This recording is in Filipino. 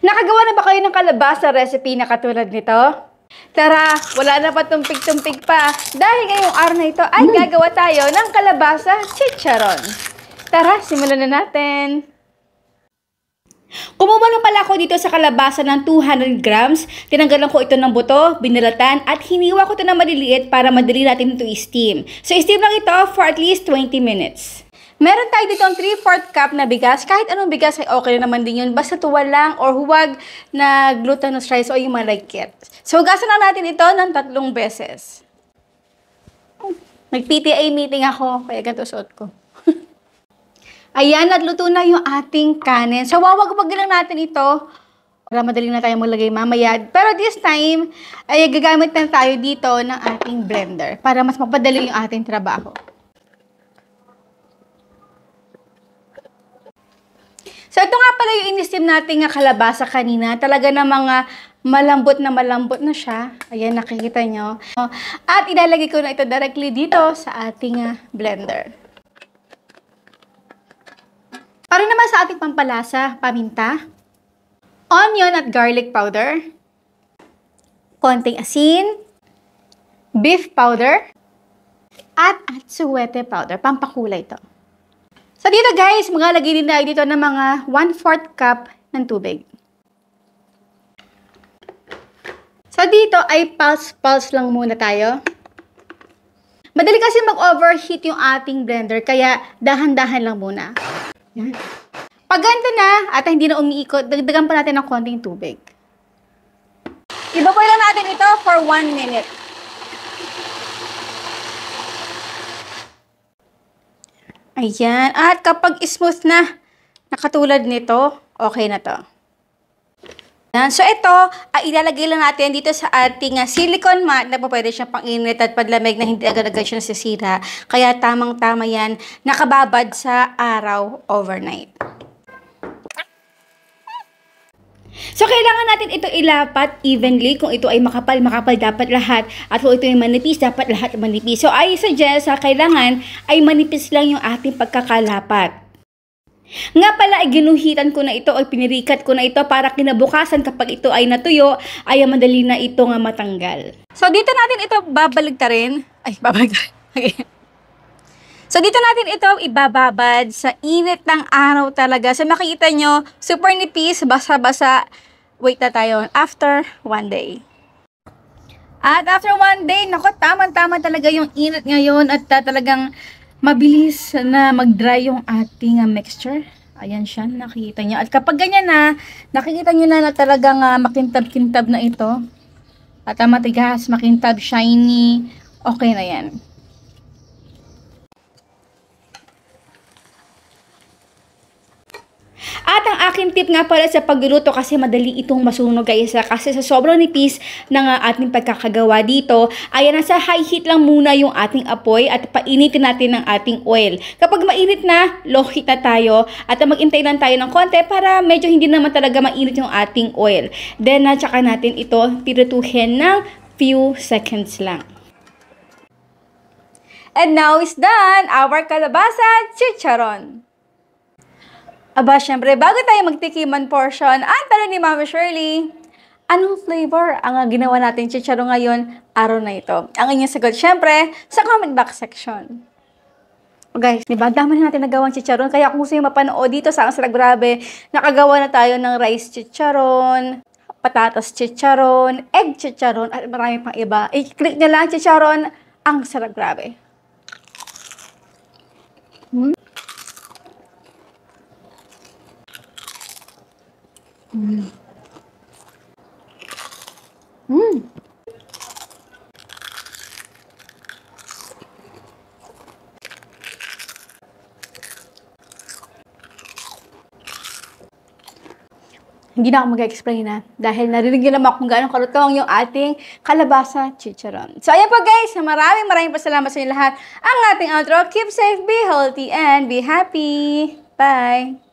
Nakagawa na ba kayo ng kalabasa recipe na katulad nito? Tara, wala na pa tumpig-tumpig pa. Dahil ngayong araw na ito ay gagawa tayo ng kalabasa chicharon. Tara, simulan na natin. Kumuha na pala ako dito sa kalabasa ng 200 grams. Tinanggalan ko ito ng buto, binalatan, at hiniwa ko ito ng maliliit para madali natin ito i-steam. So, i-steam lang ito for at least 20 minutes. Meron tayo dito ang 3/4 cup na bigas. Kahit anong bigas ay okay na naman din yun. Basta tuwal lang or huwag na glutinous rice o yung malagkit. So, hugasan na natin ito ng 3 beses. Nag-PTA meeting ako, kaya ganito suot ko. Ayan, nagluto na yung ating kanin. So, wawag-wag lang natin ito para madali na tayo maglagay mamaya. Pero this time, ay gagamit na tayo dito ng ating blender para mas mapadali yung ating trabaho. So, ito nga pala yung in-steam natin nga kalabasa kanina. Talaga na mga malambot na siya. Ayan, nakikita nyo. At ilalagay ko na ito directly dito sa ating blender. Para naman sa ating pampalasa, paminta, onion at garlic powder, konting asin, beef powder, at atsuwete powder. Pampakulay ito. So dito guys, maglalagay din tayo dito ng mga 1/4 cup ng tubig. So dito ay pulse lang muna tayo. Madali kasi mag-overheat yung ating blender, kaya dahan-dahan lang muna. Yan. Pag ganito na at hindi na umiikot, dagdagan pa natin ng konting tubig. Ibaboy lang natin ito for 1 minute. Ayan. At kapag smooth na, nakatulad nito, okay na to. Ayan. So ito, ilalagay lang natin dito sa ating silicone mat na pwede siyang pang-init at padlamig na hindi agad-agad siya nasisira. Kaya tamang-tama yan, nakababad sa araw overnight. So, kailangan natin ito ilapat evenly. Kung ito ay makapal dapat lahat. At kung ito ay manipis, dapat lahat manipis. So, I suggest kailangan ay manipis lang yung ating pagkakalapat. Nga pala, ay ginuhitan ko na ito o pinirikat ko na ito para kinabukasan kapag ito ay natuyo, ay madali na ito nga matanggal. So, dito natin ito babaligtarin. Ay, babaligtarin. Okay. So, dito natin ito ibababad sa init ng araw talaga. So, makikita nyo, super nipis, basa-basa. Wait na tayo after 1 day. At after 1 day, naku, tama-tama talaga yung init ngayon at talagang mabilis na mag-dry yung ating mixture. Ayan siya, nakikita nyo. At kapag ganyan na, nakikita nyo na talagang makintab-kintab na ito. At matigas, makintab, shiny, okay na yan. At ang aking tip nga pala sa pagluluto kasi madali itong masunog guys. Kasi sa sobrang nipis ng ating pagkakagawa dito, ay nasa high heat lang muna yung ating apoy at painitin natin ng ating oil. Kapag mainit na, low heat na tayo at mag-intay lang tayo ng konti para medyo hindi naman talaga mainit yung ating oil. Then, tsaka natin ito tirutuhin ng few seconds lang. And now is done our kalabasa chicharon. Aba, syempre, bago tayo magtikiman portion, ang tanong ni Mama Shirley, anong flavor ang ginawa natin chicharon ngayon, araw na ito? Ang inyong sagot, syempre, sa comment box section. O guys, diba, dami na natin nagawang chicharon, kaya kung gusto nyo mapanood dito sa Ang Sarap Grabe, nakagawa na tayo ng rice chicharon, patatas chicharon, egg chicharon, at marami pang iba. I-click nyo lang chicharon, Ang Sarap Grabe. Hindi na ako mag-explain na dahil narinig nyo naman kung gaano kalutong yung ating kalabasa chicharon. So, ayan po guys, maraming pasalamat sa inyo lahat. Ang ating outro, keep safe, be healthy, and be happy. Bye!